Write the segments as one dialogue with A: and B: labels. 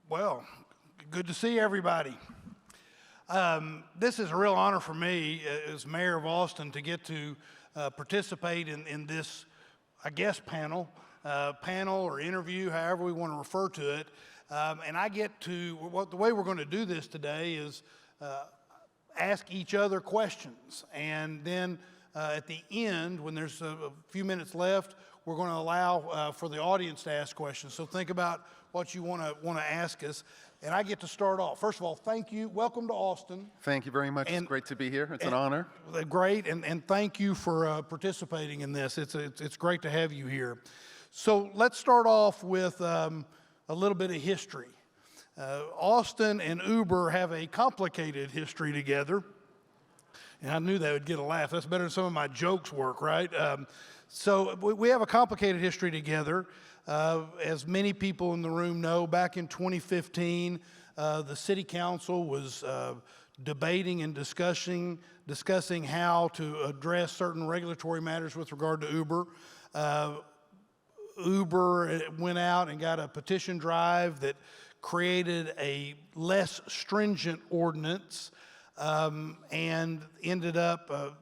A: Well, good to see everybody. This is a real honor for me as mayor of Austin to get to participate in this, I guess, panel or interview, however we want to refer to it. And I get to, the way we're going to do this today is ask each other questions. And then at the end, when there's a few minutes left, we're going to allow for the audience to ask questions. So think about what you want to ask us. And I get to start off. First of all, thank you. Welcome to Austin.
B: Thank you very much. It's great to be here. It's an honor.
A: Great, and thank you for participating in this. It's great to have you here. So let's start off with a little bit of history. Austin and Uber have a complicated history together. And I knew that would get a laugh. That's better than some of my jokes work, right? So we have a complicated history together. As many people in the room know, back in 2015, the City Council was debating and discussing how to address certain regulatory matters with regard to Uber. Uber went out and got a petition drive that created a less stringent ordinance and ended up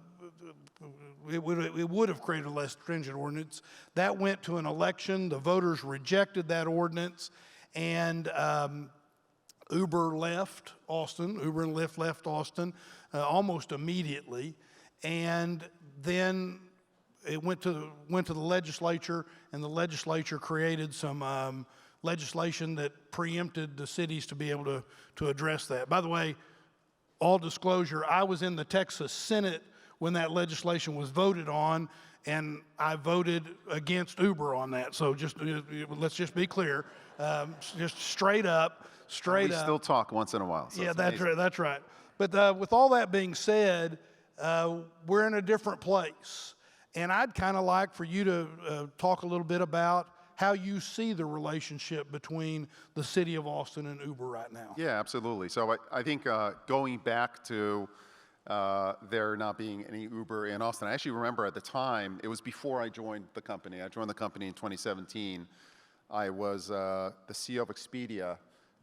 A: it would have created a less stringent ordinance. That went to an election. The voters rejected that ordinance, and Uber left Austin. Uber and Lyft left Austin almost immediately, and then it went to the legislature, and the legislature created some legislation that preempted the cities to be able to address that. By the way, all disclosure, I was in the Texas Senate when that legislation was voted on, and I voted against Uber on that. So let's just be clear, just straight up.
B: We still talk once in a while. So
A: yeah, that's right. But with all that being said, we're in a different place. And I'd kind of like for you to talk a little bit about how you see the relationship between the city of Austin and Uber right now.
B: Yeah, absolutely. So I think going back to there not being any Uber in Austin, I actually remember at the time, it was before I joined the company. I joined the company in 2017. I was the CEO of Expedia,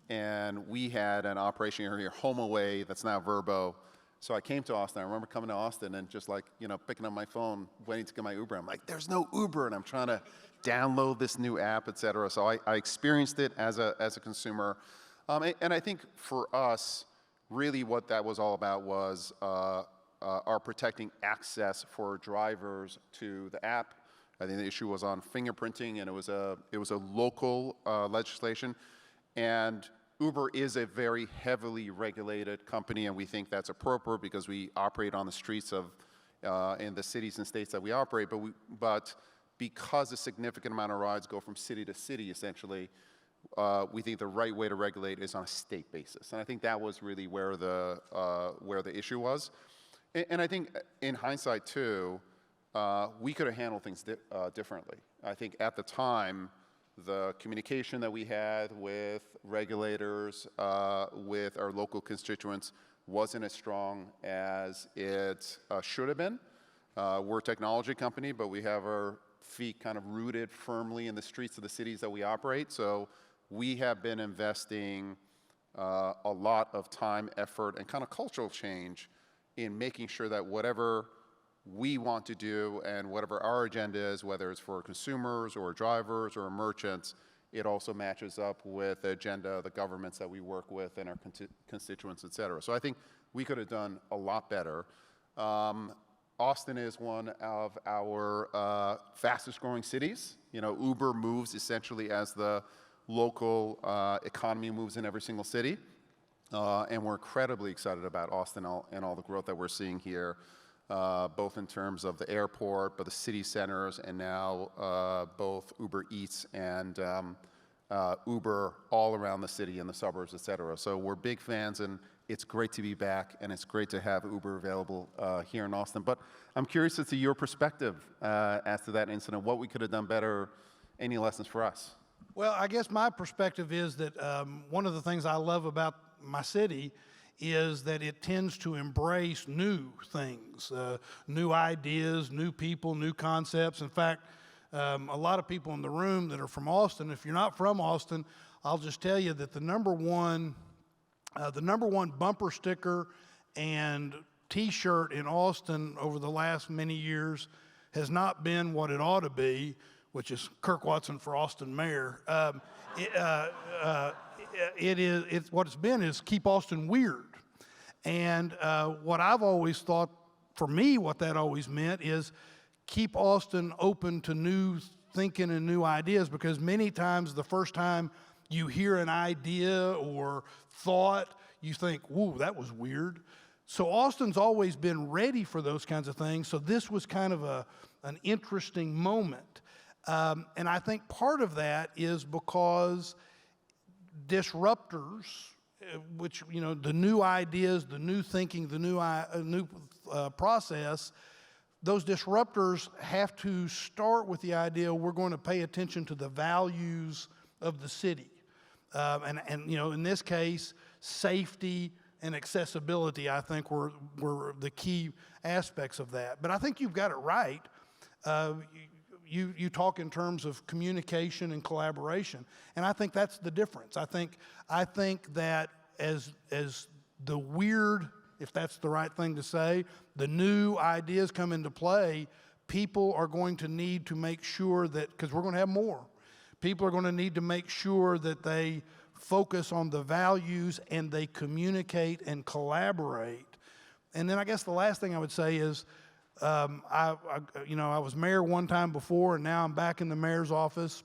B: and we had an operation here, HomeAway, that's now Vrbo. So I came to Austin. I remember coming to Austin and just like, picking up my phone, waiting to get my Uber. I'm like, there's no Uber, and I'm trying to download this new app, et cetera. So I experienced it as a consumer. And I think for us, really what that was all about was our protecting access for drivers to the app. I think the issue was on fingerprinting, and it was a local legislation. And Uber is a very heavily regulated company, and we think that's appropriate because we operate on the streets of in the cities and states that we operate. But because a significant amount of rides go from city to city, essentially, we think the right way to regulate is on a state basis. And I think that was really where the issue was. And I think in hindsight too, we could have handled things differently. I think at the time, the communication that we had with regulators, with our local constituents, wasn't as strong as it should have been. We're a technology company, but we have our feet kind of rooted firmly in the streets of the cities that we operate. So we have been investing a lot of time, effort, and kind of cultural change in making sure that whatever we want to do and whatever our agenda is, whether it's for consumers or drivers or merchants, it also matches up with the agenda of the governments that we work with and our constituents, et cetera. So I think we could have done a lot better. Austin is one of our fastest growing cities. Uber moves essentially as the local economy moves in every single city. And we're incredibly excited about Austin and all the growth that we're seeing here. Both in terms of the airport, but the city centers, and now both Uber Eats and Uber all around the city and the suburbs, et cetera. So we're big fans, and it's great to be back, and it's great to have Uber available here in Austin. But I'm curious as to your perspective as to that incident, what we could have done better, any lessons for us?
A: Well, I guess my perspective is that one of the things I love about my city is that it tends to embrace new things, new ideas, new people, new concepts. In fact, A lot of people in the room that are from Austin, if you're not from Austin, I'll just tell you that the number one bumper sticker and T-shirt in Austin over the last many years has not been what it ought to be, which is Kirk Watson for Austin mayor. What it's been is keep Austin weird. And what I've always thought, for me, what that always meant is keep Austin open to new thinking and new ideas, because many times the first time you hear an idea or thought, you think, whoa, that was weird. So Austin's always been ready for those kinds of things. So this was kind of an interesting moment. And I think part of that is because disruptors, which, the new ideas, the new thinking, the new process, those disruptors have to start with the idea we're going to pay attention to the values of the city. And in this case, safety and accessibility, I think, were the key aspects of that. But I think you've got it right. You talk in terms of communication and collaboration, and I think that's the difference. I think that as the weird, if that's the right thing to say, the new ideas come into play, people are going to need to make sure that, because we're going to have more, people are going to need to make sure that they focus on the values and they communicate and collaborate. And then I guess the last thing I would say is, I was mayor one time before, and now I'm back in the mayor's office.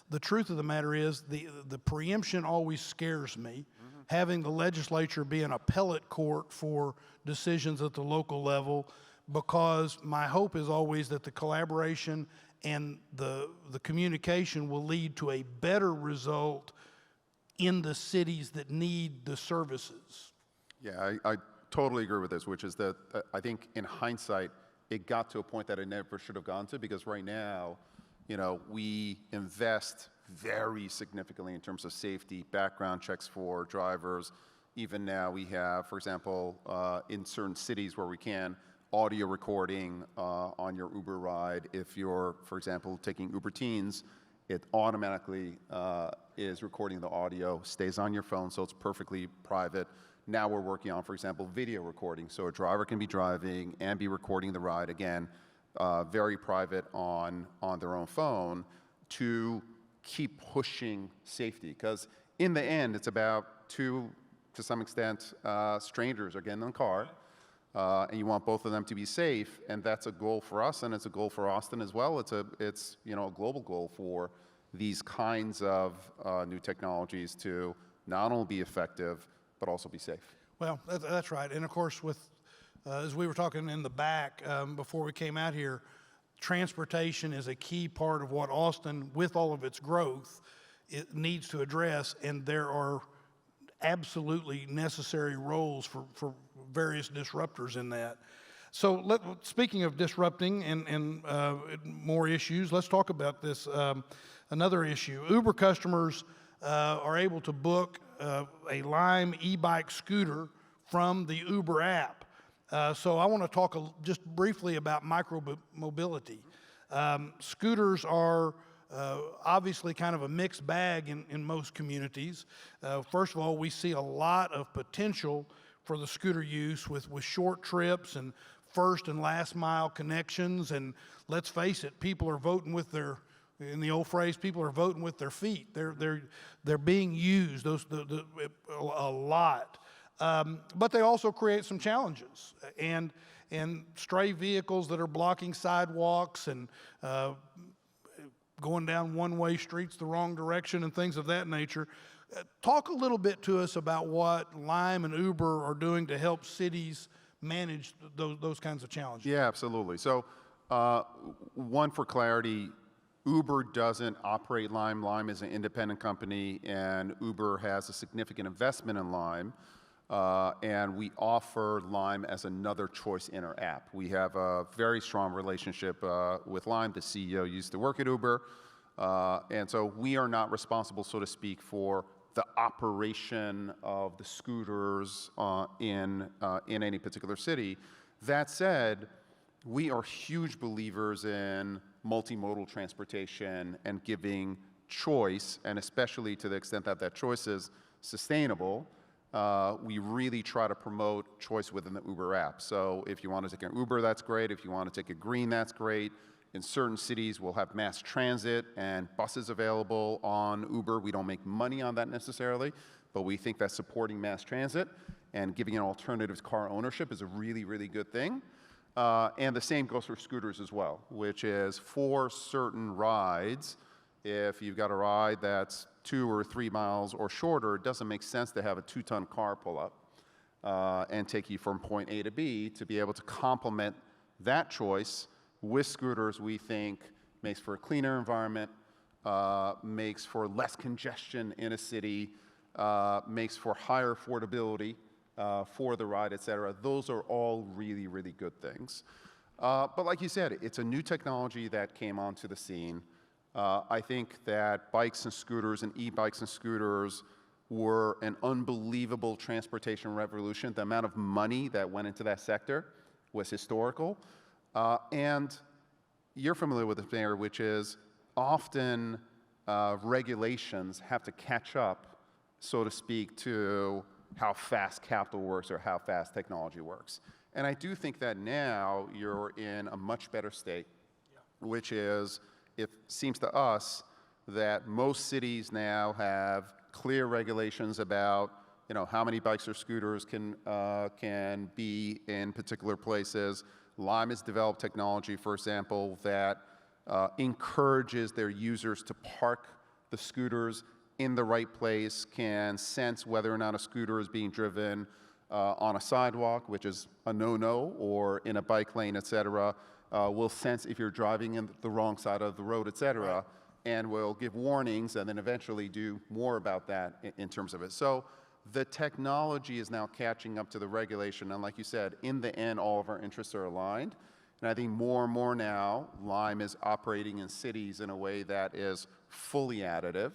A: The truth of the matter is the preemption always scares me. Mm-hmm. Having the legislature be an appellate court for decisions at the local level, because my hope is always that the collaboration and the communication will lead to a better result in the cities that need the services.
B: Yeah, I totally agree with this, which is that I think in hindsight, it got to a point that it never should have gone to, because right now, we invest very significantly in terms of safety, background checks for drivers. Even now we have, for example, in certain cities where we can, audio recording on your Uber ride. If you're, for example, taking Uber Teens, it automatically is recording the audio, stays on your phone, so it's perfectly private. Now we're working on, for example, video recording, so a driver can be driving and be recording the ride, again, very private on their own phone, to keep pushing safety. Because in the end, it's about to some extent, strangers are getting in the car, and you want both of them to be safe, and that's a goal for us, and it's a goal for Austin as well. It's a global goal for these kinds of new technologies to not only be effective, but also be safe.
A: Well, that's right. And of course, as we were talking in the back before we came out here, transportation is a key part of what Austin, with all of its growth, it needs to address, and there are absolutely necessary roles for various disruptors in that. So speaking of disrupting and more issues, let's talk about this. Another issue, Uber customers are able to book a Lime e-bike scooter from the Uber app. So I want to talk just briefly about micro-mobility. Scooters are obviously kind of a mixed bag in most communities. First of all, we see a lot of potential for the scooter use with short trips and first and last mile connections. And let's face it, people are voting with in the old phrase, people are voting with their feet. They're being used a lot. But they also create some challenges, and stray vehicles that are blocking sidewalks and going down one-way streets the wrong direction and things of that nature. Talk a little bit to us about what Lime and Uber are doing to help cities manage those kinds of challenges.
B: Yeah, absolutely. So one, for clarity, Uber doesn't operate Lime. Lime is an independent company, and Uber has a significant investment in Lime. And we offer Lime as another choice in our app. We have a very strong relationship with Lime. The CEO used to work at Uber. And so we are not responsible, so to speak, for the operation of the scooters in any particular city. That said, we are huge believers in multimodal transportation and giving choice, and especially to the extent that that choice is sustainable, we really try to promote choice within the Uber app. So if you want to take an Uber, that's great. If you want to take a Green, that's great. In certain cities, we'll have mass transit and buses available on Uber. We don't make money on that necessarily, but we think that supporting mass transit and giving an alternative to car ownership is a really, really good thing. And the same goes for scooters as well, which is for certain rides, if you've got a ride that's 2 or 3 miles or shorter, it doesn't make sense to have a 2-ton car pull up and take you from point A to B. To be able to complement that choice with scooters, we think makes for a cleaner environment, makes for less congestion in a city, makes for higher affordability for the ride, et cetera. Those are all really, really good things. But like you said, it's a new technology that came onto the scene. I think that bikes and scooters and e-bikes and scooters were an unbelievable transportation revolution. The amount of money that went into that sector was historical. And you're familiar with this, Mayor, which is often regulations have to catch up, so to speak, to how fast capital works or how fast technology works. And I do think that now you're in a much better state, which is, it seems to us that most cities now have clear regulations about, you know, how many bikes or scooters can be in particular places. Lime has developed technology, for example, that encourages their users to park the scooters in the right place, can sense whether or not a scooter is being driven on a sidewalk, which is a no-no, or in a bike lane, et cetera. Will sense if you're driving in the wrong side of the road, et cetera, right, and will give warnings and then eventually do more about that in terms of it. So the technology is now catching up to the regulation, and like you said, in the end, all of our interests are aligned. And I think more and more now, Lime is operating in cities in a way that is fully additive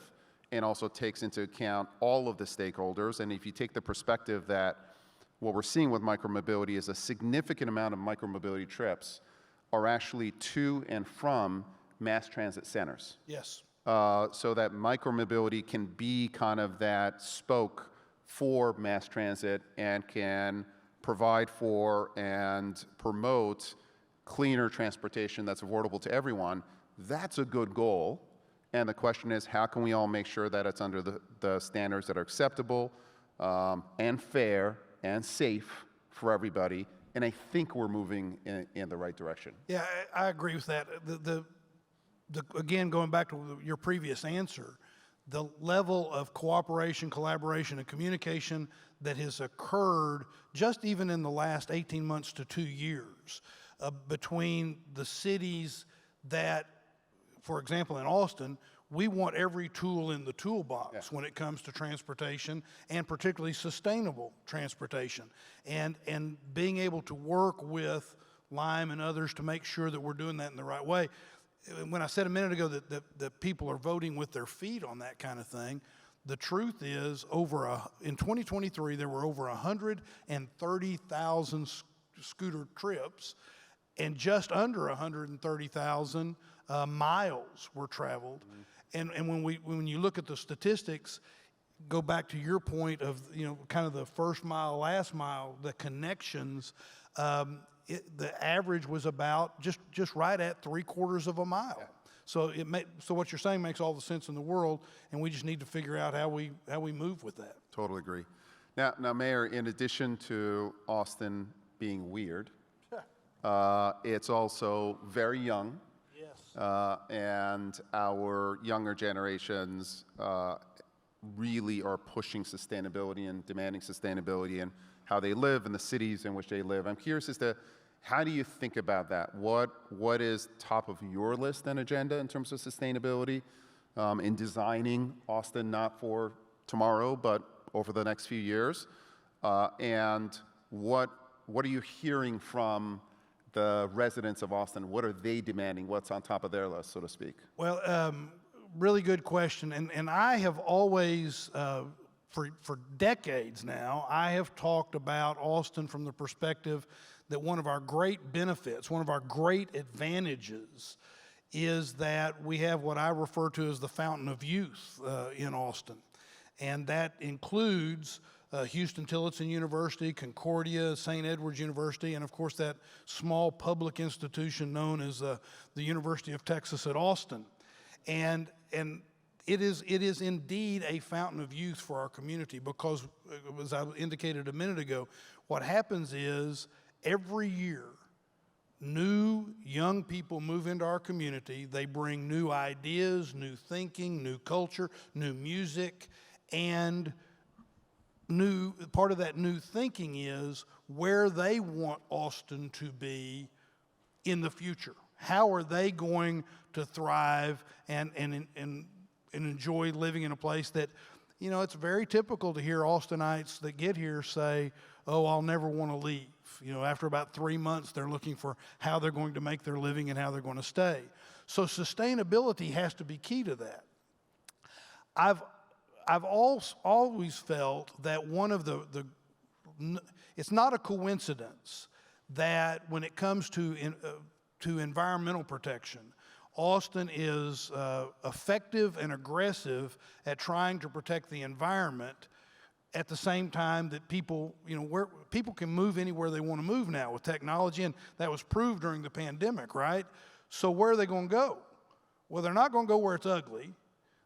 B: and also takes into account all of the stakeholders. And if you take the perspective that what we're seeing with micromobility is a significant amount of micromobility trips are actually to and from mass transit centers.
A: Yes.
B: So that micromobility can be kind of that spoke for mass transit and can provide for and promote cleaner transportation that's affordable to everyone. That's a good goal. And the question is, how can we all make sure that it's under the standards that are acceptable and fair and safe for everybody? And I think we're moving in the right direction.
A: Yeah, I agree with that. Again, going back to your previous answer, the level of cooperation, collaboration, and communication that has occurred just even in the last 18 months to 2 years between the cities that, for example, in Austin, we want every tool in the toolbox when it comes to transportation, and particularly sustainable transportation. And being able to work with Lime and others to make sure that we're doing that in the right way. When I said a minute ago that people are voting with their feet on that kind of thing, the truth is in 2023, there were over 130,000 scooter trips, and just under 130,000 miles were traveled. Mm-hmm. And when you look at the statistics, go back to your point of, you know, kind of the first mile, last mile, the connections, the average was about just right at 3/4 of a mile. Yeah. So so what you're saying makes all the sense in the world, and we just need to figure out how we move with that.
B: Totally agree. Now, Mayor, in addition to Austin being weird, it's also very young. Yes. And our younger generations really are pushing sustainability and demanding sustainability and how they live in the cities in which they live. I'm curious as to how do you think about that? What is top of your list and agenda in terms of sustainability in designing Austin, not for tomorrow, but over the next few years? And what are you hearing from the residents of Austin? What are they demanding? What's on top of their list, so to speak?
A: Well, really good question. And I have always, for decades now, I have talked about Austin from the perspective that one of our great benefits, one of our great advantages is that we have what I refer to as the fountain of youth in Austin. And that includes Houston-Tillotson University, Concordia, St. Edward's University, and of course that small public institution known as the University of Texas at Austin. And it is indeed a fountain of youth for our community because, as I indicated a minute ago, what happens is every year new young people move into our community. They bring new ideas, new thinking, new culture, new music, and part of that new thinking is where they want Austin to be in the future. How are they going to thrive and enjoy living in a place that, you know, it's very typical to hear Austinites that get here say, oh, I'll never want to leave. You know, after about 3 months, they're looking for how they're going to make their living and how they're going to stay. So sustainability has to be key to that. I've always felt that one of it's not a coincidence that when it comes to environmental protection, Austin is effective and aggressive at trying to protect the environment at the same time that people, you know, where people can move anywhere they want to move now with technology, and that was proved during the pandemic, right? So where are they going to go? Well, they're not going to go where it's ugly.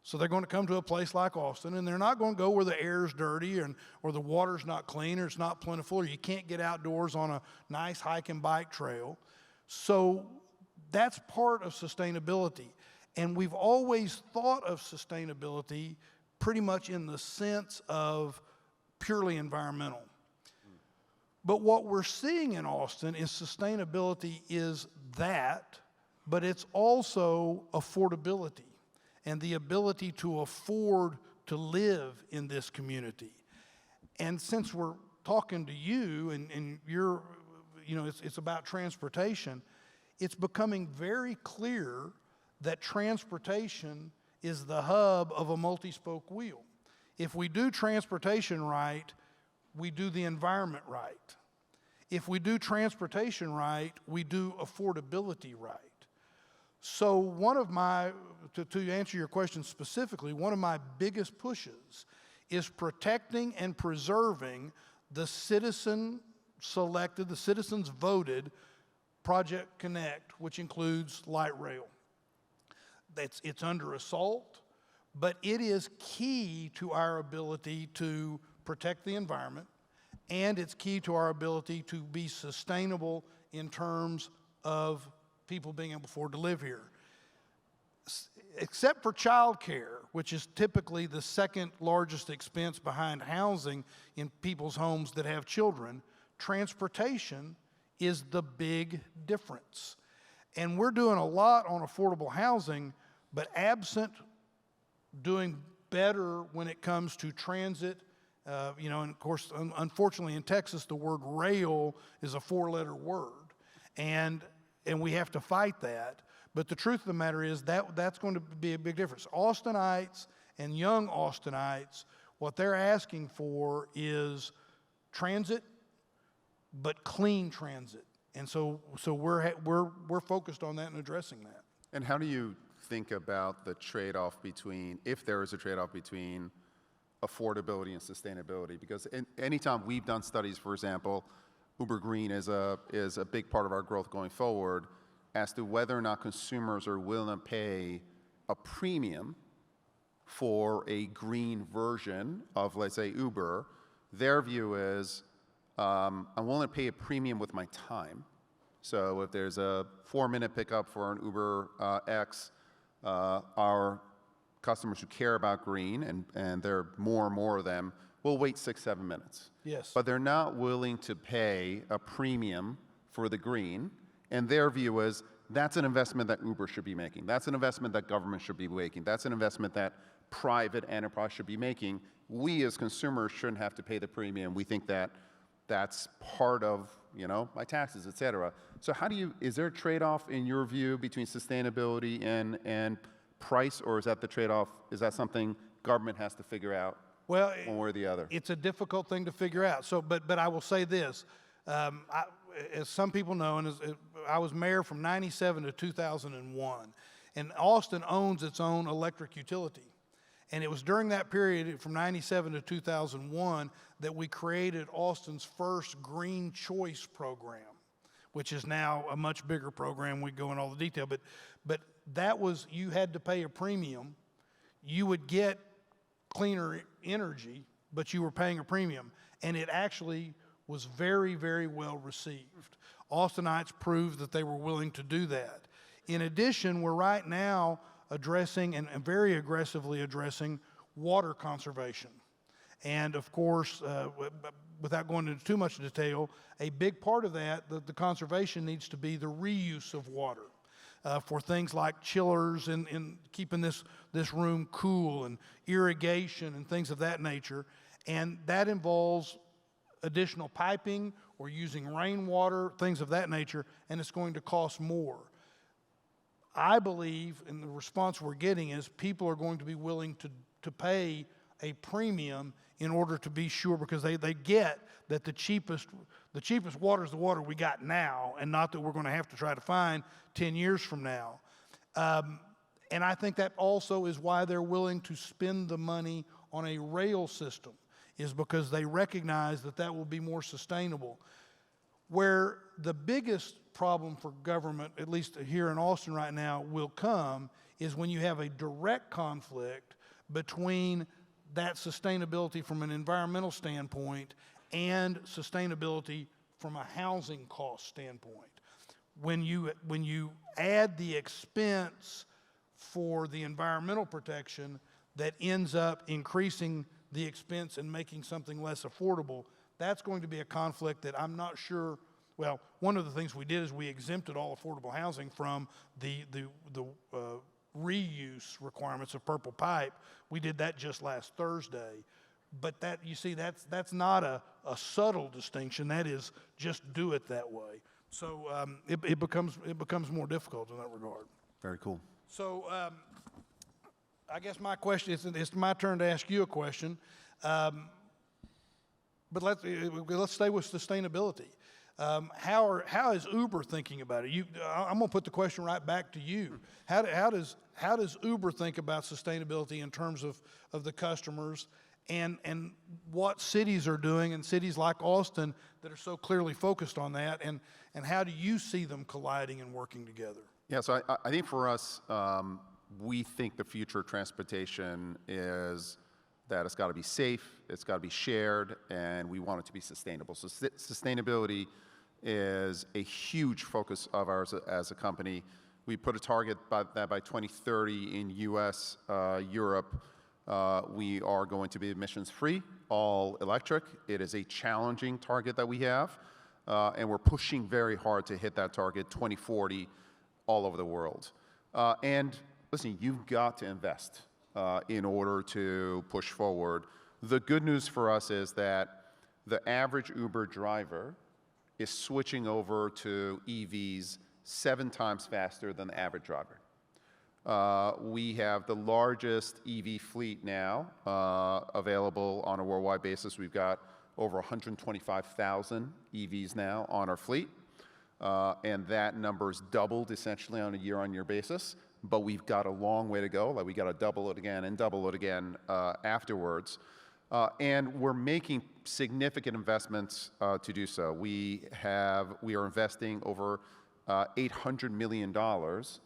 A: So they're going to come to a place like Austin, and they're not going to go where the air's dirty or the water's not clean or it's not plentiful or you can't get outdoors on a nice hike and bike trail. So that's part of sustainability. And we've always thought of sustainability pretty much in the sense of purely environmental. But what we're seeing in Austin is sustainability is that, but it's also affordability and the ability to afford to live in this community. And since we're talking to you and you're, you know, it's about transportation, it's becoming very clear that transportation is the hub of a multi-spoke wheel. If we do transportation right, we do the environment right. If we do transportation right, we do affordability right. So one of my, to answer your question specifically, one of my biggest pushes is protecting and preserving the citizen-selected, the citizens-voted Project Connect, which includes light rail. It's under assault, but it is key to our ability to protect the environment, and it's key to our ability to be sustainable in terms of people being able to afford to live here. Except for child care, which is typically the second largest expense behind housing in people's homes that have children, transportation is the big difference. And we're doing a lot on affordable housing, but absent doing better when it comes to transit, you know, and of course, unfortunately in Texas, the word rail is a 4-letter word. And we have to fight that. But the truth of the matter is that's going to be a big difference. Austinites and young Austinites, what they're asking for is transit, but clean transit. And so we're focused on that and addressing that.
B: And how do you think about the trade-off between, if there is a trade-off between affordability and sustainability? Because anytime we've done studies, for example, Uber Green is a big part of our growth going forward as to whether or not consumers are willing to pay a premium for a green version of, let's say, Uber. Their view is, I'm willing to pay a premium with my time. So if there's a 4-minute pickup for an Uber X, our customers who care about green, and there are more and more of them, will wait 6-7 minutes.
A: Yes.
B: But they're not willing to pay a premium for the green, and their view is that's an investment that Uber should be making. That's an investment that government should be making. That's an investment that private enterprise should be making. We as consumers shouldn't have to pay the premium. We think that that's part of, you know, my taxes, et cetera. So is there a trade-off in your view between sustainability and price, or is that the trade-off, is that something government has to figure out? Well, one way or the other.
A: It's a difficult thing to figure out. So, but I will say this, as some people know, and I was mayor from '97 to 2001, And Austin owns its own electric utility. And it was during that period, from 97 to 2001, that we created Austin's first Green Choice program, which is now a much bigger program. We go in all the detail, but that was, you had to pay a premium. You would get cleaner energy, but you were paying a premium. And it actually was very, very well received. Austinites proved that they were willing to do that. In addition, we're right now addressing and very aggressively addressing water conservation. And of course, without going into too much detail, a big part of that, the conservation needs to be the reuse of water for things like chillers and keeping this room cool, and irrigation and things of that nature. And that involves additional piping or using rainwater, things of that nature, and it's going to cost more. I believe, and the response we're getting is, people are going to be willing to pay a premium in order to be sure, because they get that the cheapest water is the water we got now, and not that we're going to have to try to find 10 years from now. And I think that also is why they're willing to spend the money on a rail system, is because they recognize that that will be more sustainable. Where the biggest problem for government, at least here in Austin right now, will come is when you have a direct conflict between that sustainability from an environmental standpoint and sustainability from a housing cost standpoint. When you add the expense for the environmental protection that ends up increasing the expense and making something less affordable, that's going to be a conflict that I'm not sure. Well, one of the things we did is we exempted all affordable housing from the reuse requirements of purple pipe. We did that just last Thursday. But that, you see, that's not a subtle distinction. That is, just do it that way. So it becomes more difficult in that regard.
B: Very cool.
A: So I guess my question is, it's my turn to ask you a question. But let's stay with sustainability. How is Uber thinking about it? I'm going to put the question right back to you. How does Uber think about sustainability in terms of the customers, and what cities are doing, and cities like Austin that are so clearly focused on that, and how do you see them colliding and working together?
B: Yeah, so I think for us, we think the future of transportation is that it's got to be safe, it's got to be shared, and we want it to be sustainable. So sustainability is a huge focus of ours as a company. We put a target that by 2030 in US, Europe, we are going to be emissions free, all electric. It is a challenging target that we have, and we're pushing very hard to hit that target 2040 all over the world. And listen, you've got to invest in order to push forward. The good news for us is that the average Uber driver is switching over to EVs 7 times faster than the average driver. We have the largest EV fleet now available on a worldwide basis. We've got over 125,000 EVs now on our fleet, and that number's doubled essentially on a year-on-year basis. But we've got a long way to go. Like, we got to double it again and double it again afterwards. And we're making significant investments to do so. We are investing over $800 million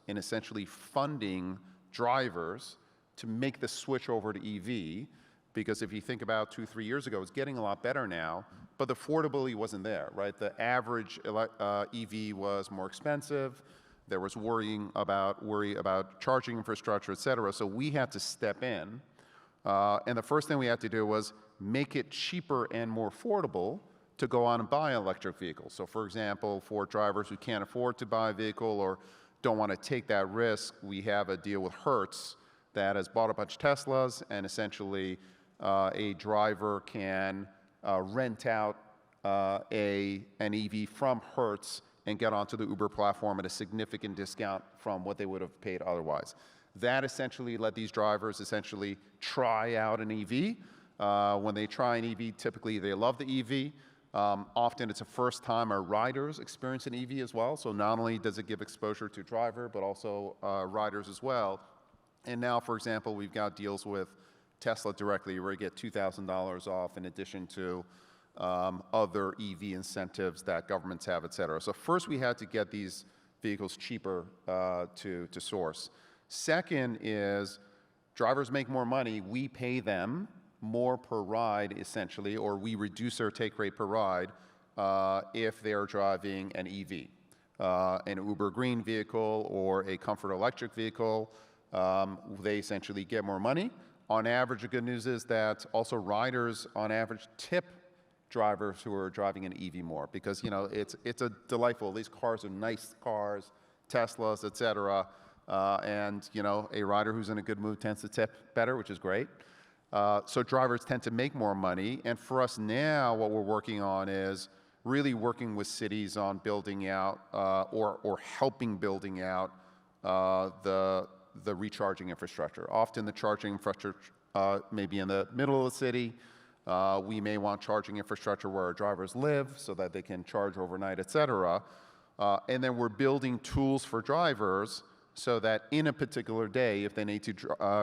B: in essentially funding drivers to make the switch over to EV, because if you think about 2-3 years ago, it's getting a lot better now, but the affordability wasn't there, right? The average EV was more expensive. There was worry about charging infrastructure, et cetera. So we had to step in. And the first thing we had to do was make it cheaper and more affordable to go on and buy an electric vehicle. So for example, for drivers who can't afford to buy a vehicle or don't want to take that risk, we have a deal with Hertz that has bought a bunch of Teslas, and essentially a driver can rent out an EV from Hertz and get onto the Uber platform at a significant discount from what they would have paid otherwise. That essentially let these drivers essentially try out an EV. When they try an EV, typically they love the EV. Often it's a first time our riders experience an EV as well. So not only does it give exposure to driver, but also riders as well. And now, for example, we've got deals with Tesla directly where you get $2,000 off in addition to other EV incentives that governments have, et cetera. So first we had to get these vehicles cheaper to source. Second is drivers make more money. We pay them more per ride, essentially, or we reduce their take rate per ride if they're driving an EV, an Uber Green vehicle or a Comfort electric vehicle. They essentially get more money. On average, the good news is that also riders, on average, tip drivers who are driving an EV more because, you know, it's a delightful, these cars are nice cars, Teslas, et cetera, and, you know, a rider who's in a good mood tends to tip better, which is great. So drivers tend to make more money, and for us now, what we're working on is really working with cities on building out or helping building out the recharging infrastructure. Often the charging infrastructure may be in the middle of the city. We may want charging infrastructure where our drivers live so that they can charge overnight, et cetera. And then we're building tools for drivers so that in a particular day, if they need to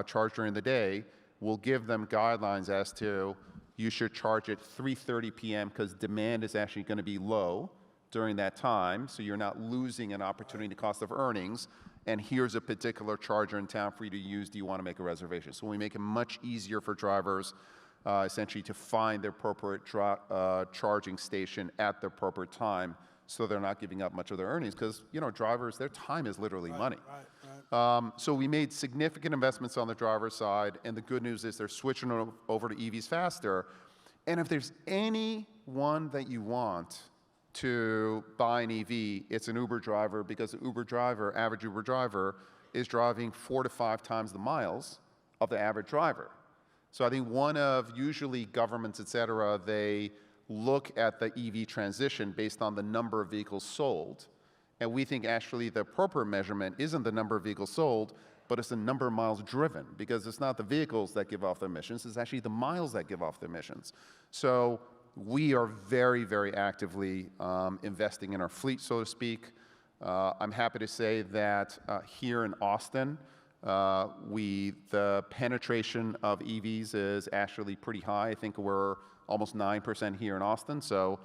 B: charge during the day, we'll give them guidelines as to you should charge at 3:30 p.m. because demand is actually going to be low during that time, so you're not losing an opportunity cost of earnings. And here's a particular charger in town for you to use. Do you want to make a reservation? So we make it much easier for drivers essentially to find their appropriate charging station at the appropriate time so they're not giving up much of their earnings because, you know, drivers, their time is literally money. So we made significant investments on the driver's side, and the good news is they're switching over to EVs faster. And if there's anyone that you want to buy an EV, it's an Uber driver because the Uber driver, average Uber driver, is driving 4 to 5 times the miles of the average driver. So I think one of, usually governments, et cetera, they look at the EV transition based on the number of vehicles sold. And we think actually the appropriate measurement isn't the number of vehicles sold, but it's the number of miles driven, because it's not the vehicles that give off the emissions, it's actually the miles that give off the emissions. So we are very, very actively investing in our fleet, so to speak. I'm happy to say that here in Austin, the penetration of EVs is actually pretty high. I think we're almost 9% here in Austin. So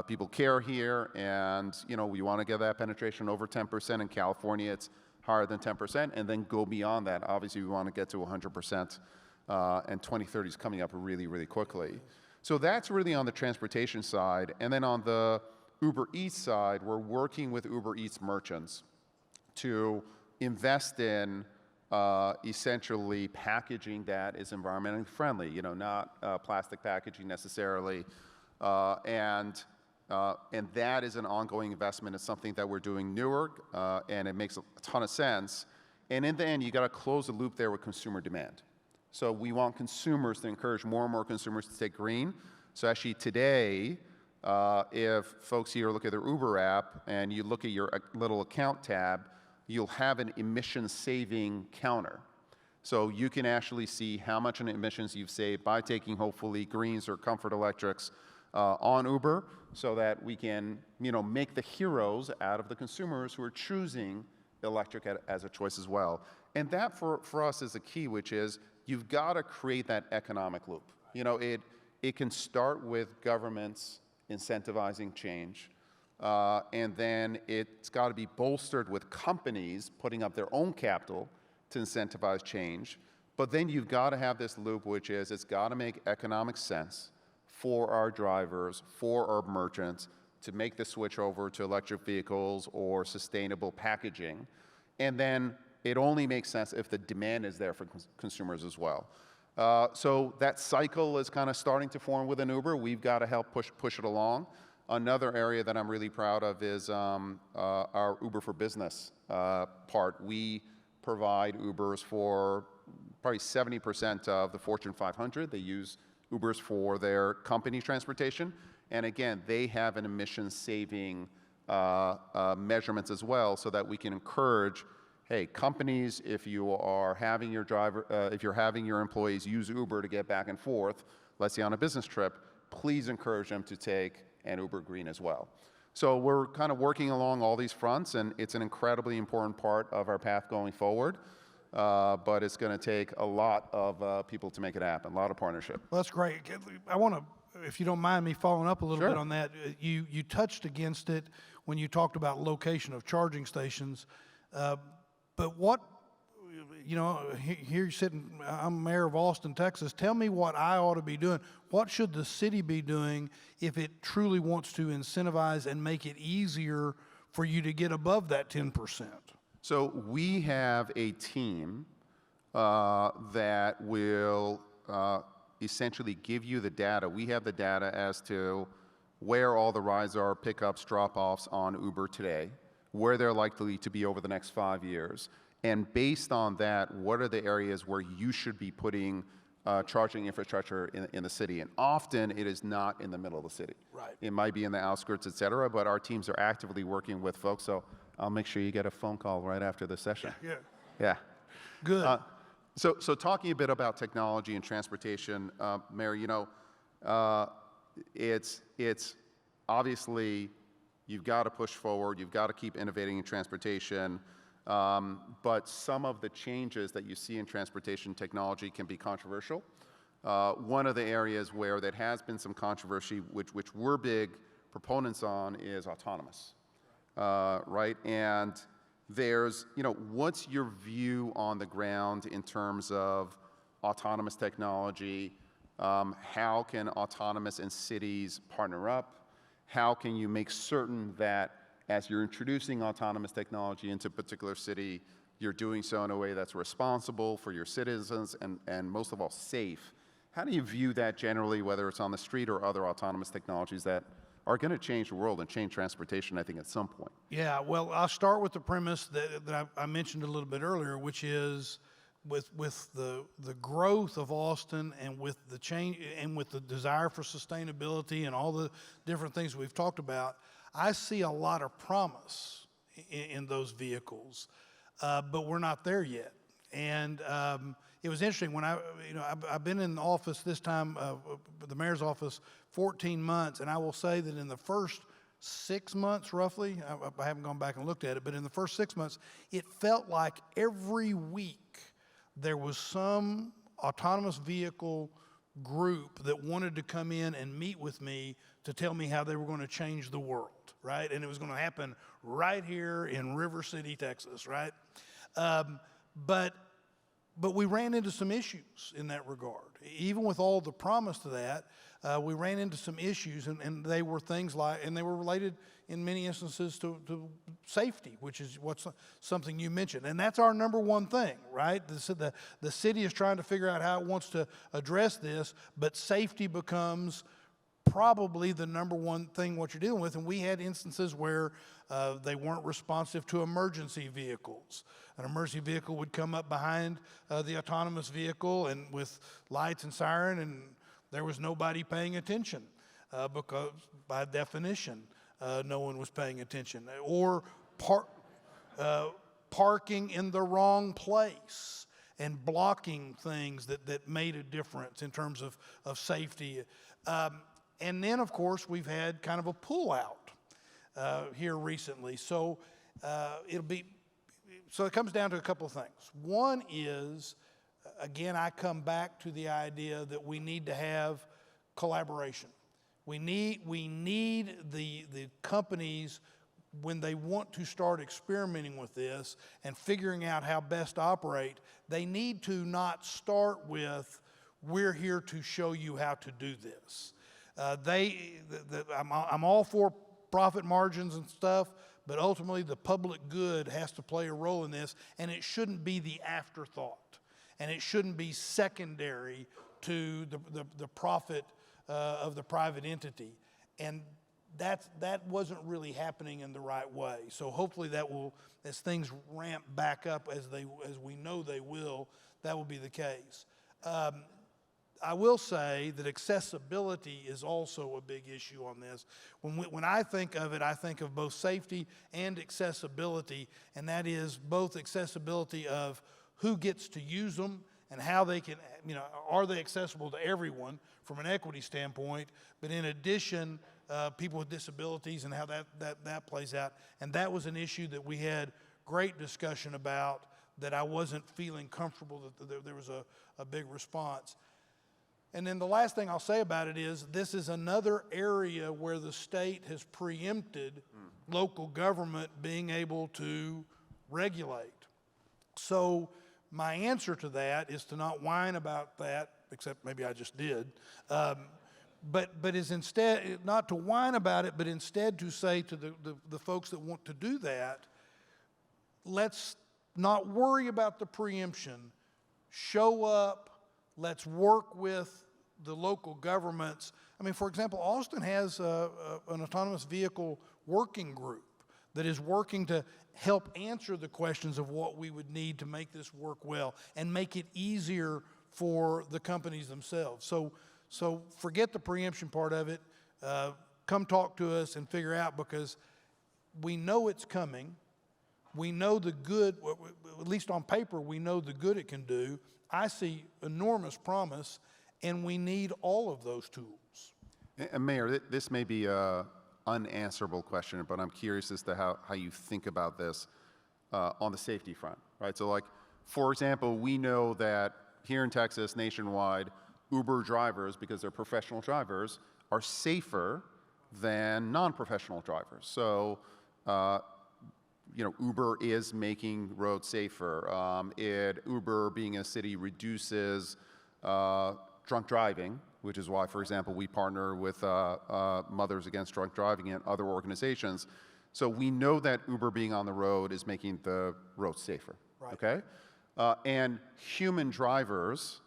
B: people care here, and you know we want to get that penetration over 10%. In California, it's higher than 10%, and then go beyond that. Obviously, we want to get to 100%, and 2030 is coming up really, really quickly. So that's really on the transportation side. And then on the Uber Eats side, we're working with Uber Eats merchants to invest in essentially packaging that is environmentally friendly, you know, not plastic packaging necessarily. And that is an ongoing investment. It's something that we're doing newer, and it makes a ton of sense. And in the end, you got to close the loop there with consumer demand. So we want consumers to encourage more and more consumers to take green. So actually today, if folks here look at their Uber app and you look at your little account tab, you'll have an emission saving counter. So you can actually see how much in emissions you've saved by taking hopefully greens or comfort electrics on Uber, so that we can, you know, make the heroes out of the consumers who are choosing electric as a choice as well. And that for us is the key, which is you've got to create that economic loop. You know, it can start with governments incentivizing change, and then it's got to be bolstered with companies putting up their own capital to incentivize change. But then you've got to have this loop, which is it's got to make economic sense for our drivers, for our merchants, to make the switch over to electric vehicles or sustainable packaging. And then it only makes sense if the demand is there for consumers as well. So that cycle is kind of starting to form within Uber. We've got to help push it along. Another area that I'm really proud of is our Uber for Business part. We provide Ubers for probably 70% of the Fortune 500. They use Ubers for their company transportation. And again, they have an emission-saving measurements as well, so that we can encourage, hey, companies, if you are having your if you're having your employees use Uber to get back and forth, let's say on a business trip, please encourage them to take and Uber Green as well. So we're kind of working along all these fronts, and it's an incredibly important part of our path going forward. But it's going to take a lot of people to make it happen, a lot of partnership.
A: Well, that's great. I want to, if you don't mind me following up a little
B: Sure.
A: bit on that, you touched against it when you talked about location of charging stations. But what, here you're sitting, I'm mayor of Austin, Texas. Tell me what I ought to be doing. What should the city be doing if it truly wants to incentivize and make it easier for you to get above that 10%?
B: So we have a team that will essentially give you the data. We have the data as to where all the rides are, pickups, drop-offs on Uber today, where they're likely to be over the next 5 years. And based on that, what are the areas where you should be putting charging infrastructure in the city? And often it is not in the middle of the city.
A: Right.
B: It might be in the outskirts, et cetera, but our teams are actively working with folks. So I'll make sure you get a phone call right after the session.
A: Yeah.
B: Yeah.
A: Good.
B: So talking a bit about technology and transportation, Mayor, it's obviously you've got to push forward, you've got to keep innovating in transportation, but some of the changes that you see in transportation technology can be controversial. One of the areas where there has been some controversy, which we're big proponents on, is autonomous, right? And there's, what's your view on the ground in terms of autonomous technology? How can autonomous and cities partner up? How can you make certain that as you're introducing autonomous technology into a particular city, you're doing so in a way that's responsible for your citizens and most of all, safe? How do you view that generally, whether it's on the street or other autonomous technologies that are going to change the world and change transportation, I think, at some point?
A: Yeah, well, I'll start with the premise that I mentioned a little bit earlier, which is with the growth of Austin and with the change and with the desire for sustainability and all the different things we've talked about, I see a lot of promise in those vehicles, but we're not there yet. And it was interesting when I've been in the office this time, the mayor's office, 14 months, and I will say that in the first 6 months, roughly, I haven't gone back and looked at it, but in the first 6 months, it felt like every week there was some autonomous vehicle group that wanted to come in and meet with me to tell me how they were going to change the world, right? And it was going to happen right here in River City, Texas, right? But we ran into some issues in that regard. Even with all the promise to that, we ran into some issues, and they were things like, and they were related in many instances to safety, which is something you mentioned. And that's our number one thing, right? The city is trying to figure out how it wants to address this, but safety becomes probably the number one thing what you're dealing with. And we had instances where they weren't responsive to emergency vehicles. An emergency vehicle would come up behind the autonomous vehicle and with lights and siren, and there was nobody paying attention because by definition, no one was paying attention. Or parking in the wrong place and blocking things that made a difference in terms of safety. And then, of course, we've had kind of a pull-out here recently. So it comes down to a couple of things. One is, again, I come back to the idea that we need to have collaboration. We need the companies, when they want to start experimenting with this and figuring out how best to operate, they need to not start with, we're here to show you how to do this. I'm all for profit margins and stuff, but ultimately the public good has to play a role in this, and it shouldn't be the afterthought, and it shouldn't be secondary to the profit of the private entity. And that wasn't really happening in the right way. So hopefully that will, as things ramp back up as we know they will, that will be the case. I will say that accessibility is also a big issue on this. When I think of it, I think of both safety and accessibility, and that is both accessibility of who gets to use them and how they can, are they accessible to everyone from an equity standpoint, but in addition, people with disabilities and how that plays out. And that was an issue that we had great discussion about, that I wasn't feeling comfortable that there was a big response. And then the last thing I'll say about it is, this is another area where the state has preempted local government being able to regulate. So my answer to that is to not whine about that, except maybe I just did, but is instead not to whine about it, but instead to say to the folks that want to do that, let's not worry about the preemption. Show up, let's work with the local governments. I mean, for example, Austin has an autonomous vehicle working group that is working to help answer the questions of what we would need to make this work well and make it easier for the companies themselves. So forget the preemption part of it. Come talk to us and figure out, because we know it's coming. We know the good, at least on paper, we know the good it can do. I see enormous promise, and we need all of those tools.
B: And Mayor, this may be an unanswerable question, but I'm curious as to how you think about this on the safety front, right? So like, for example, we know that here in Texas, nationwide, Uber drivers, because they're professional drivers, are safer than non-professional drivers. So, Uber is making roads safer. Uber being a city reduces drunk driving, which is why, for example, we partner with Mothers Against Drunk Driving and other organizations. So we know that Uber being on the road is making the roads safer,
A: right.
B: Okay? And human drivers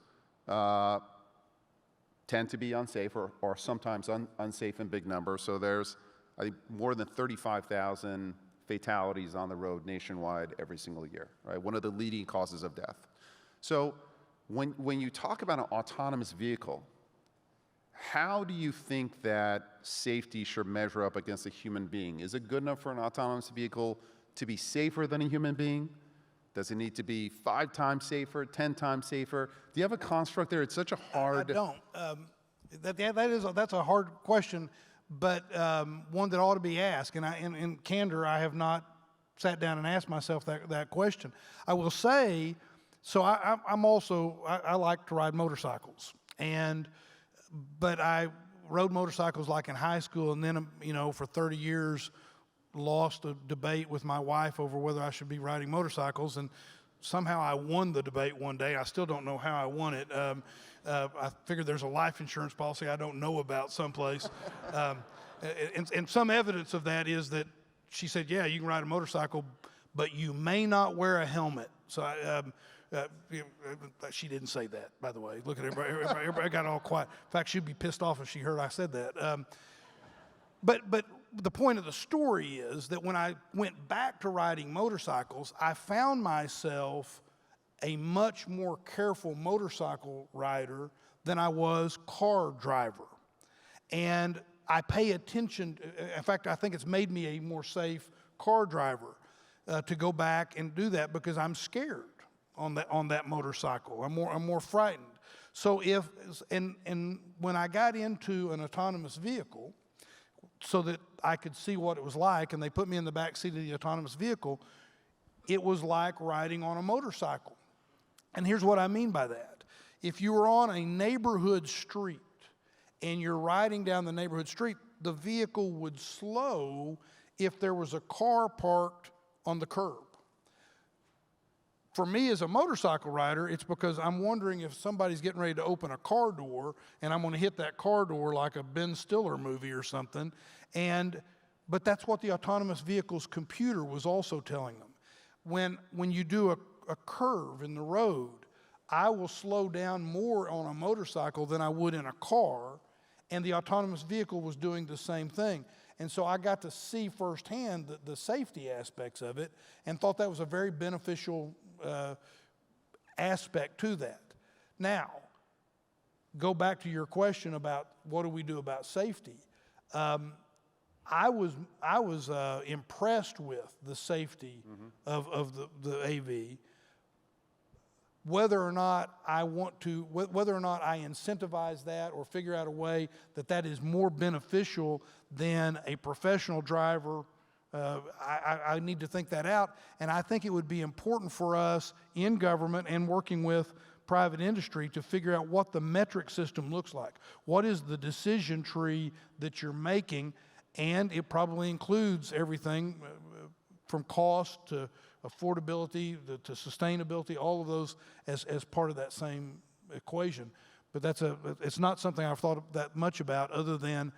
B: tend to be unsafe or sometimes unsafe in big numbers. So there's, I think, more than 35,000 fatalities on the road nationwide every single year, right? One of the leading causes of death. So when you talk about an autonomous vehicle, how do you think that safety should measure up against a human being? Is it good enough for an autonomous vehicle to be safer than a human being? Does it need to be 5 times safer, 10 times safer? Do you have a construct there? It's such a hard...
A: I don't. That's a hard question, but one that ought to be asked. And in candor, I have not sat down and asked myself that question. I will say, so I like to ride motorcycles, but I rode motorcycles like in high school, and then for 30 years lost a debate with my wife over whether I should be riding motorcycles, and somehow I won the debate one day. I still don't know how I won it. I figured there's a life insurance policy I don't know about someplace. And some evidence of that is that she said, yeah, you can ride a motorcycle, but you may not wear a helmet. So she didn't say that, by the way. Look at everybody got all quiet. In fact, she'd be pissed off if she heard I said that. But the point of the story is that when I went back to riding motorcycles, I found myself a much more careful motorcycle rider than I was car driver. And I pay attention, in fact, I think it's made me a more safe car driver to go back and do that, because I'm scared on that motorcycle. I'm more frightened. So when I got into an autonomous vehicle, so that I could see what it was like, and they put me in the back seat of the autonomous vehicle, it was like riding on a motorcycle. And here's what I mean by that. If you were on a neighborhood street and you're riding down the neighborhood street, the vehicle would slow if there was a car parked on the curb. For me as a motorcycle rider, it's because I'm wondering if somebody's getting ready to open a car door and I'm going to hit that car door like a Ben Stiller movie or something. But that's what the autonomous vehicle's computer was also telling them. When you do a curve in the road, I will slow down more on a motorcycle than I would in a car, and the autonomous vehicle was doing the same thing. And so I got to see firsthand the safety aspects of it and thought that was a very beneficial aspect to that. Now, go back to your question about what do we do about safety. I was impressed with the safety of the AV, whether or not I want to, whether or not I incentivize that or figure out a way that that is more beneficial than a professional driver, I need to think that out. And I think it would be important for us in government and working with private industry to figure out what the metric system looks like. What is the decision tree that you're making? And it probably includes everything from cost to affordability to sustainability, all of those as part of that same equation. But it's not something I've thought that much about, other than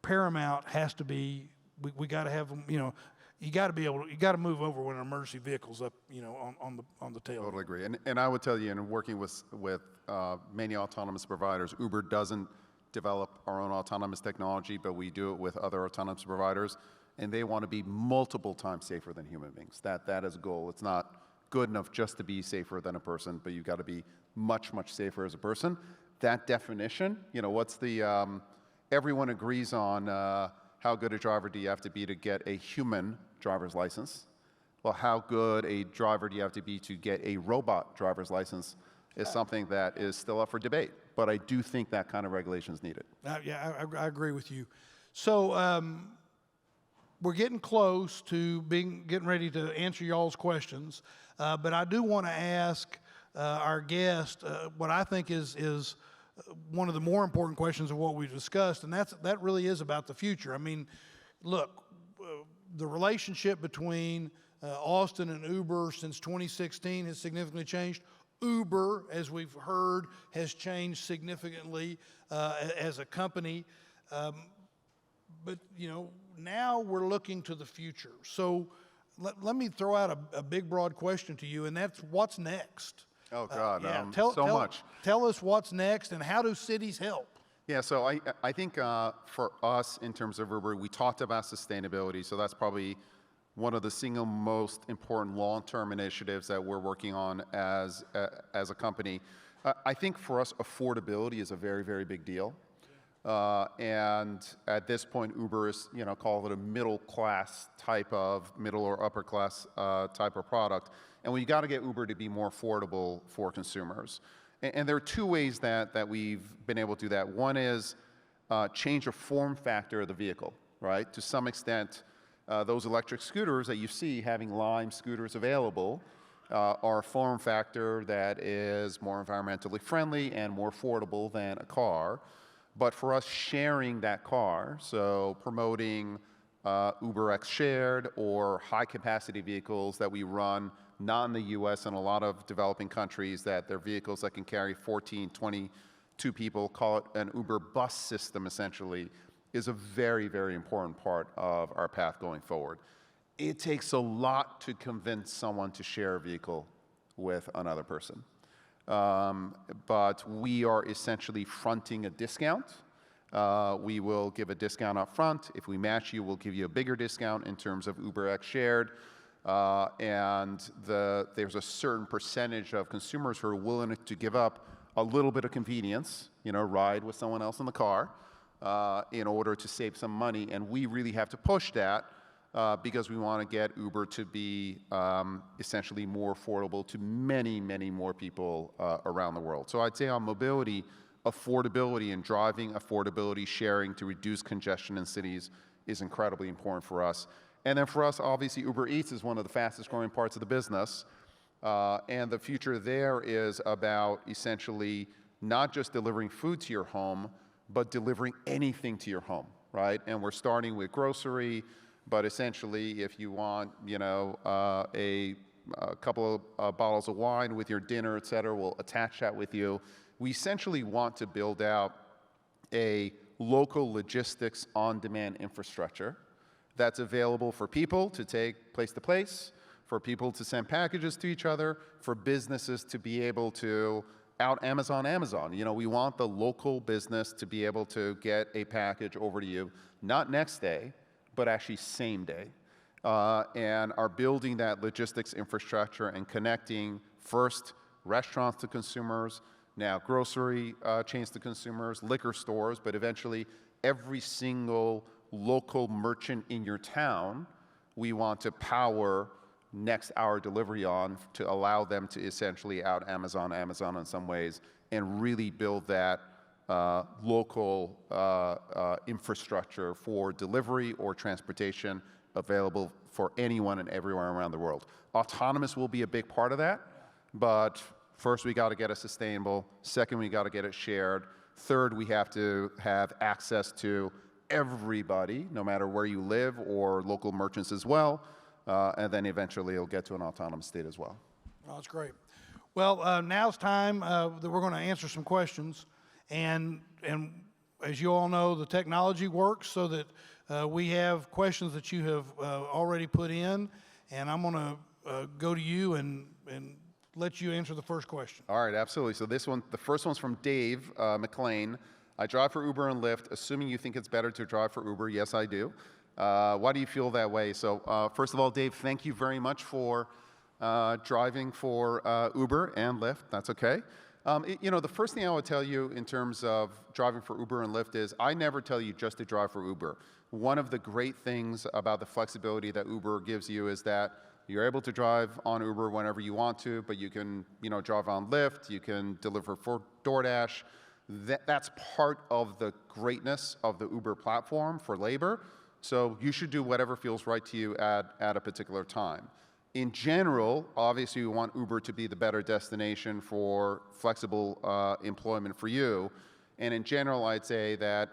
A: paramount has to be, we got to have them, you got to move over when an emergency vehicle's up, on the tail.
B: Totally agree. And I would tell you, in working with many autonomous providers, Uber doesn't develop our own autonomous technology, but we do it with other autonomous providers, and they want to be multiple times safer than human beings. That is a goal. It's not good enough just to be safer than a person, but you've got to be much, much safer as a person. That definition, what's the, everyone agrees on how good a driver do you have to be to get a human driver's license? Well, how good a driver do you have to be to get a robot driver's license is something that is still up for debate. But I do think that kind of regulation is needed.
A: Yeah, I agree with you. So we're getting close to getting ready to answer y'all's questions, but I do want to ask our guest what I think is one of the more important questions of what we've discussed, and that really is about the future. I mean, look, the relationship between Austin and Uber since 2016 has significantly changed. Uber, as we've heard, has changed significantly as a company. But, now we're looking to the future. So let me throw out a big, broad question to you, and that's what's next?
B: Oh, God,
A: so
B: much.
A: Tell us what's next, and how do cities help?
B: Yeah, so I think for us, in terms of Uber, we talked about sustainability, so that's probably one of the single most important long-term initiatives that we're working on as a company. I think for us, affordability is a very, very big deal. And at this point, Uber is, call it a middle or upper class type of product. And we got to get Uber to be more affordable for consumers. And there are two ways that we've been able to do that. One is change the form factor of the vehicle, right? To some extent, those electric scooters that you see, having Lime scooters available, are a form factor that is more environmentally friendly and more affordable than a car. But for us, sharing that car, so promoting UberX Shared or high-capacity vehicles that we run, not in the US and a lot of developing countries, that they're vehicles that can carry 14, 22 people, call it an Uber bus system essentially, is a very, very important part of our path going forward. It takes a lot to convince someone to share a vehicle with another person. But we are essentially fronting a discount. We will give a discount up front. If we match you, we'll give you a bigger discount in terms of UberX Shared. And there's a certain percentage of consumers who are willing to give up a little bit of convenience, ride with someone else in the car, in order to save some money. And we really have to push that because we want to get Uber to be essentially more affordable to many, many more people around the world. So I'd say on mobility, affordability and driving affordability, sharing to reduce congestion in cities is incredibly important for us. And then for us, obviously, Uber Eats is one of the fastest growing parts of the business. And the future there is about essentially not just delivering food to your home, but delivering anything to your home, right? And we're starting with grocery, but essentially if you want, a couple of bottles of wine with your dinner, et cetera, we'll attach that with you. We essentially want to build out a local logistics on-demand infrastructure that's available for people to take place to place, for people to send packages to each other, for businesses to be able to out-Amazon. We want the local business to be able to get a package over to you, not next day, but actually same day. And are building that logistics infrastructure and connecting first restaurants to consumers, now grocery chains to consumers, liquor stores, but eventually every single local merchant in your town. We want to power next hour delivery on to allow them to essentially out Amazon in some ways and really build that local infrastructure for delivery or transportation available for anyone and everywhere around the world. Autonomous will be a big part of that, but first we got to get it sustainable. Second, we got to get it shared. Third, we have to have access to everybody, no matter where you live, or local merchants as well. And then eventually it'll get to an autonomous state as well.
A: Oh, that's great. Well, now's time that we're going to answer some questions. And as you all know, the technology works so that we have questions that you have already put in. And I'm going to go to you and let you answer the first question.
B: All right, absolutely. So this one, the first one's from Dave McLean. I drive for Uber and Lyft. Assuming you think it's better to drive for Uber, yes, I do. Why do you feel that way? So first of all, Dave, thank you very much for driving for Uber and Lyft. That's okay. The first thing I would tell you in terms of driving for Uber and Lyft is I never tell you just to drive for Uber. One of the great things about the flexibility that Uber gives you is that you're able to drive on Uber whenever you want to, but you can, drive on Lyft, you can deliver for DoorDash. That's part of the greatness of the Uber platform for labor. So you should do whatever feels right to you at a particular time. In general, obviously, we want Uber to be the better destination for flexible employment for you. And in general, I'd say that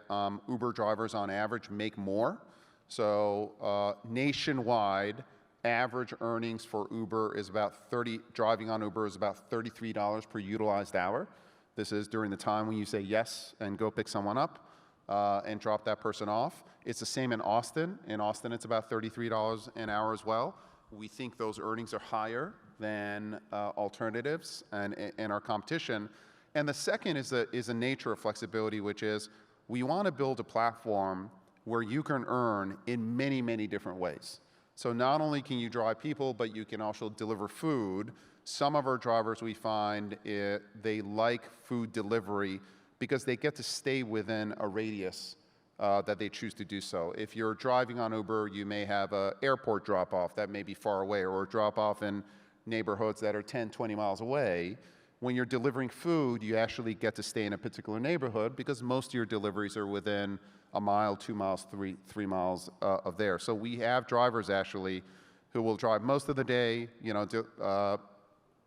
B: Uber drivers on average make more. So nationwide, average earnings for Uber is about driving on Uber is about $33 per utilized hour. This is during the time when you say yes and go pick someone up and drop that person off. It's the same in Austin. In Austin, it's about $33 an hour as well. We think those earnings are higher than alternatives and our competition. And the second is the nature of flexibility, which is we want to build a platform where you can earn in many, many different ways. So not only can you drive people, but you can also deliver food. Some of our drivers, we find, they like food delivery because they get to stay within a radius that they choose to do so. If you're driving on Uber, you may have an airport drop-off that may be far away, or a drop-off in neighborhoods that are 10, 20 miles away. When you're delivering food, you actually get to stay in a particular neighborhood because most of your deliveries are within a mile, 2 miles, 3 miles of there. So we have drivers actually who will drive most of the day,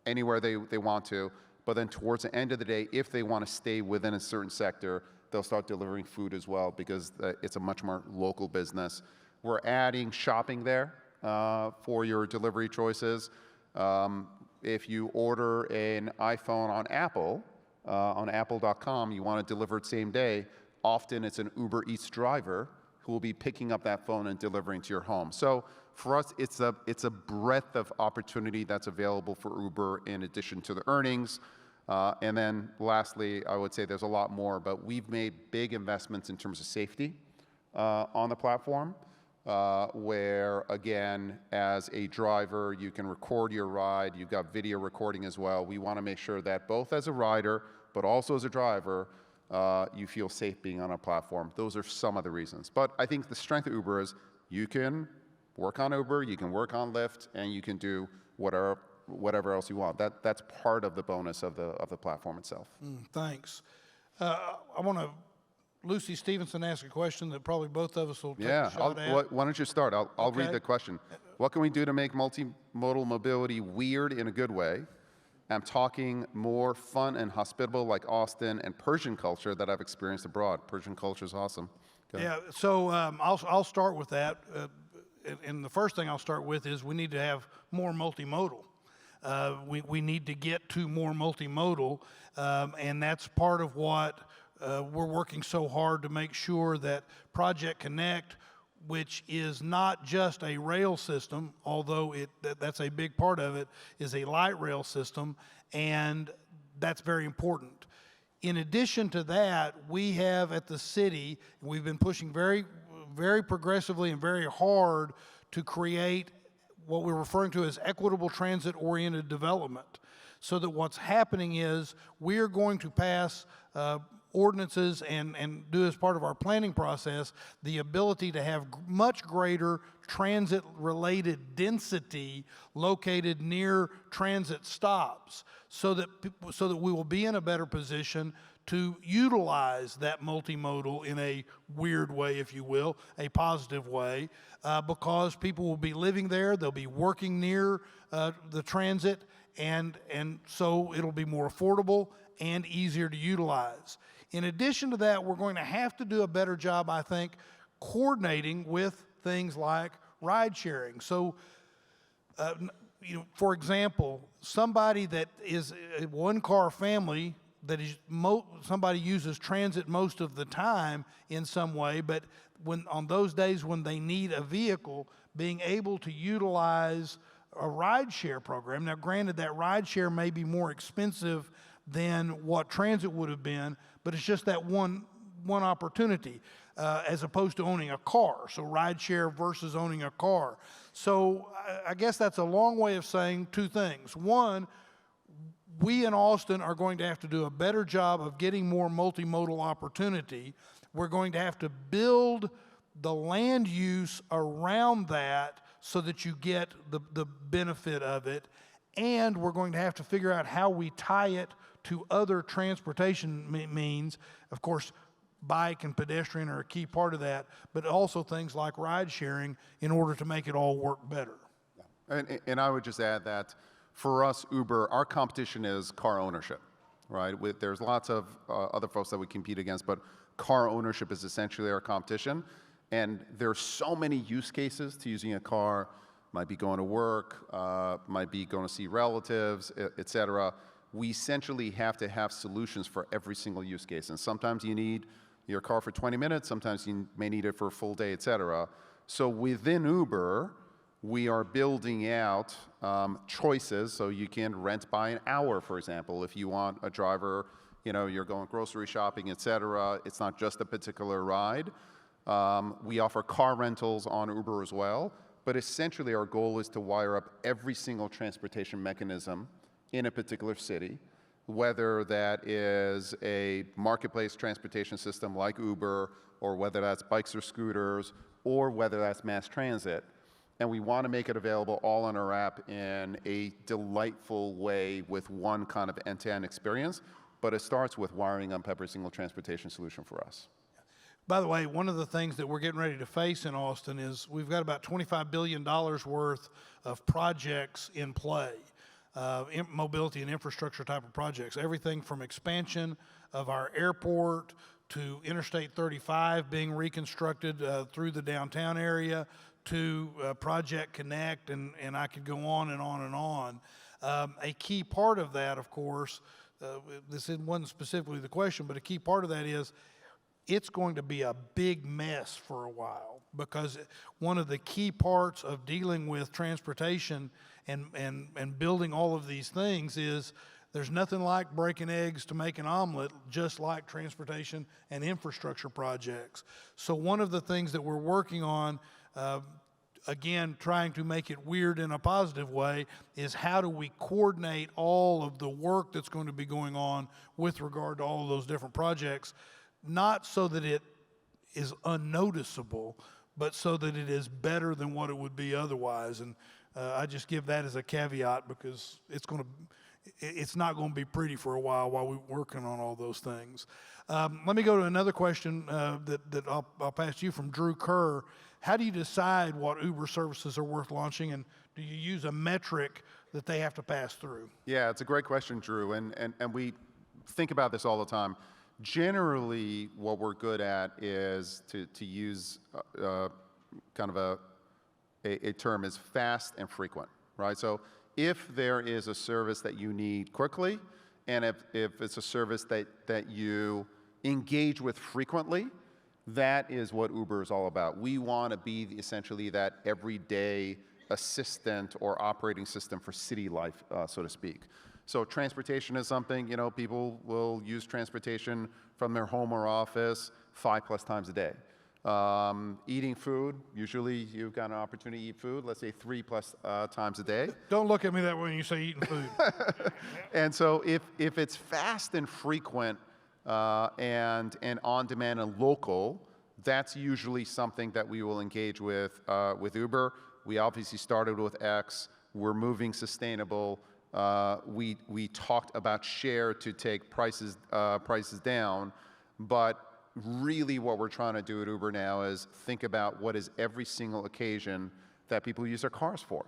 B: anywhere they want to, but then towards the end of the day, if they want to stay within a certain sector, they'll start delivering food as well because it's a much more local business. We're adding shopping there for your delivery choices. If you order an iPhone on Apple, on apple.com, you want it delivered same day, often it's an Uber Eats driver who will be picking up that phone and delivering to your home. So for us, it's a breadth of opportunity that's available for Uber in addition to the earnings. And then lastly, I would say there's a lot more, but we've made big investments in terms of safety on the platform, where, again, as a driver, you can record your ride. You've got video recording as well. We want to make sure that both as a rider, but also as a driver, you feel safe being on a platform. Those are some of the reasons. But I think the strength of Uber is you can work on Uber, you can work on Lyft, and you can do whatever else you want. That's part of the bonus of the platform itself.
A: Thanks. I want to Lucy Stevenson asked a question that probably both of us will take a shot at.
B: Why don't you start? I'll read the question. What can we do to make multimodal mobility weird in a good way? I'm talking more fun and hospitable, like Austin and Persian culture that I've experienced abroad. Persian culture is awesome.
A: Yeah, so I'll start with that. And the first thing I'll start with is we need to have more multimodal. We need to get to more multimodal, and that's part of what we're working so hard to make sure that Project Connect, which is not just a rail system, although that's a big part of it, is a light rail system, and that's very important. In addition to that, we have at the city, we've been pushing very, very progressively and very hard to create what we're referring to as equitable transit-oriented development, so that what's happening is we're going to pass ordinances and do as part of our planning process the ability to have much greater transit-related density located near transit stops, so that we will be in a better position to utilize that multimodal in a weird way, if you will, a positive way, because people will be living there, they'll be working near the transit, and so it'll be more affordable and easier to utilize. In addition to that, we're going to have to do a better job, I think, coordinating with things like ride sharing. So, for example, somebody that is a one-car family that is somebody uses transit most of the time in some way, but when on those days when they need a vehicle, being able to utilize a rideshare program. Now, granted, that rideshare may be more expensive than what transit would have been, but it's just that one opportunity, as opposed to owning a car. So rideshare versus owning a car. So I guess that's a long way of saying two things. One, we in Austin are going to have to do a better job of getting more multimodal opportunity. We're going to have to build the land use around that so that you get the benefit of it. And we're going to have to figure out how we tie it to other transportation means. Of course, bike and pedestrian are a key part of that, but also things like ride sharing in order to make it all work better.
B: And I would just add that for us, Uber, our competition is car ownership, right? There's lots of other folks that we compete against, but car ownership is essentially our competition. And there are so many use cases to using a car. Might be going to work, might be going to see relatives, et cetera. We essentially have to have solutions for every single use case. And sometimes you need your car for 20 minutes, sometimes you may need it for a full day, et cetera. So within Uber, we are building out choices, so you can rent by an hour, for example, if you want a driver, you're going grocery shopping, et cetera. It's not just a particular ride. We offer car rentals on Uber as well, but essentially our goal is to wire up every single transportation mechanism in a particular city, whether that is a marketplace transportation system like Uber, or whether that's bikes or scooters, or whether that's mass transit. And we want to make it available all on our app in a delightful way with one kind of end-to-end experience, but it starts with wiring up every single transportation solution for us.
A: By the way, one of the things that we're getting ready to face in Austin is we've got about $25 billion worth of projects in play, mobility and infrastructure type of projects. Everything from expansion of our airport to Interstate 35 being reconstructed through the downtown area, to Project Connect, and I could go on and on and on. A key part of that, of course, this wasn't specifically the question, but a key part of that is it's going to be a big mess for a while, because one of the key parts of dealing with transportation and building all of these things is there's nothing like breaking eggs to make an omelet, just like transportation and infrastructure projects. So one of the things that we're working on, again, trying to make it weird in a positive way, is how do we coordinate all of the work that's going to be going on with regard to all of those different projects, not so that it is unnoticeable, but so that it is better than what it would be otherwise. And I just give that as a caveat, because it's not going to be pretty for a while we're working on all those things. Let me go to another question that I'll pass to you from Drew Kerr. How do you decide what Uber services are worth launching, and do you use a metric that they have to pass through?
B: Yeah, it's a great question, Drew, and we think about this all the time. Generally, what we're good at is to use kind of a term is fast and frequent, right? So if there is a service that you need quickly, and if it's a service that you engage with frequently, that is what Uber is all about. We want to be essentially that everyday assistant or operating system for city life, so to speak. So transportation is something, people will use transportation from their home or office 5+ times a day. Eating food, usually you've got an opportunity to eat food, let's say 3+ times a day.
A: Don't look at me that way when you say eating food.
B: And so if it's fast and frequent, and on-demand and local, that's usually something that we will engage with Uber. We obviously started with X. We're moving sustainable. We talked about share to take prices down, but really what we're trying to do at Uber now is think about what is every single occasion that people use their cars for.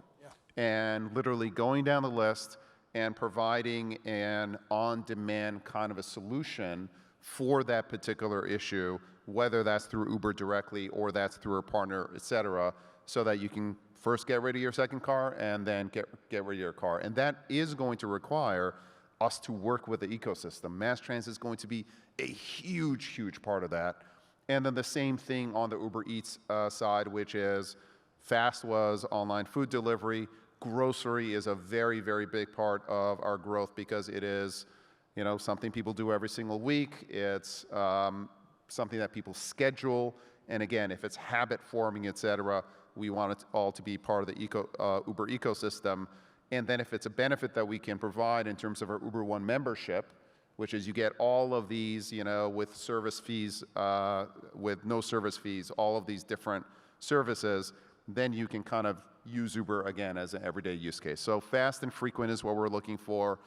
B: And literally going down the list and providing an on-demand kind of a solution for that particular issue, whether that's through Uber directly or that's through a partner, et cetera, so that you can first get rid of your second car and then get rid of your car. And that is going to require us to work with the ecosystem. Mass transit is going to be a huge, huge part of that. And then the same thing on the Uber Eats side, which is fast was online food delivery. Grocery is a very, very big part of our growth because it is, something people do every single week. It's something that people schedule. And again, if it's habit forming, et cetera, we want it all to be part of the Uber ecosystem. And then if it's a benefit that we can provide in terms of our Uber One membership, which is you get all of these, with service fees, with no service fees, all of these different services, then you can kind of use Uber again as an everyday use case. So fast and frequent is what we're looking for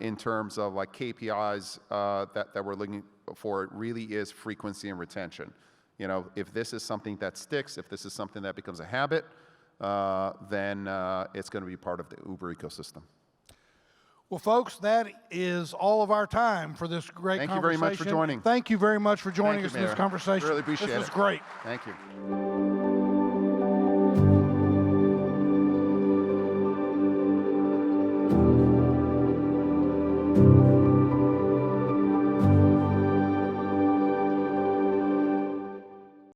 B: in terms of like KPIs that we're looking for. It really is frequency and retention. If this is something that sticks, if this is something that becomes a habit, then it's going to be part of the Uber ecosystem.
A: Well, folks, that is all of our time for this great conversation.
B: Thank you very much for joining.
A: Thank you very much for joining us in this
B: Mayor.
A: conversation.
B: Really appreciate it.
A: This was great.
B: Thank you.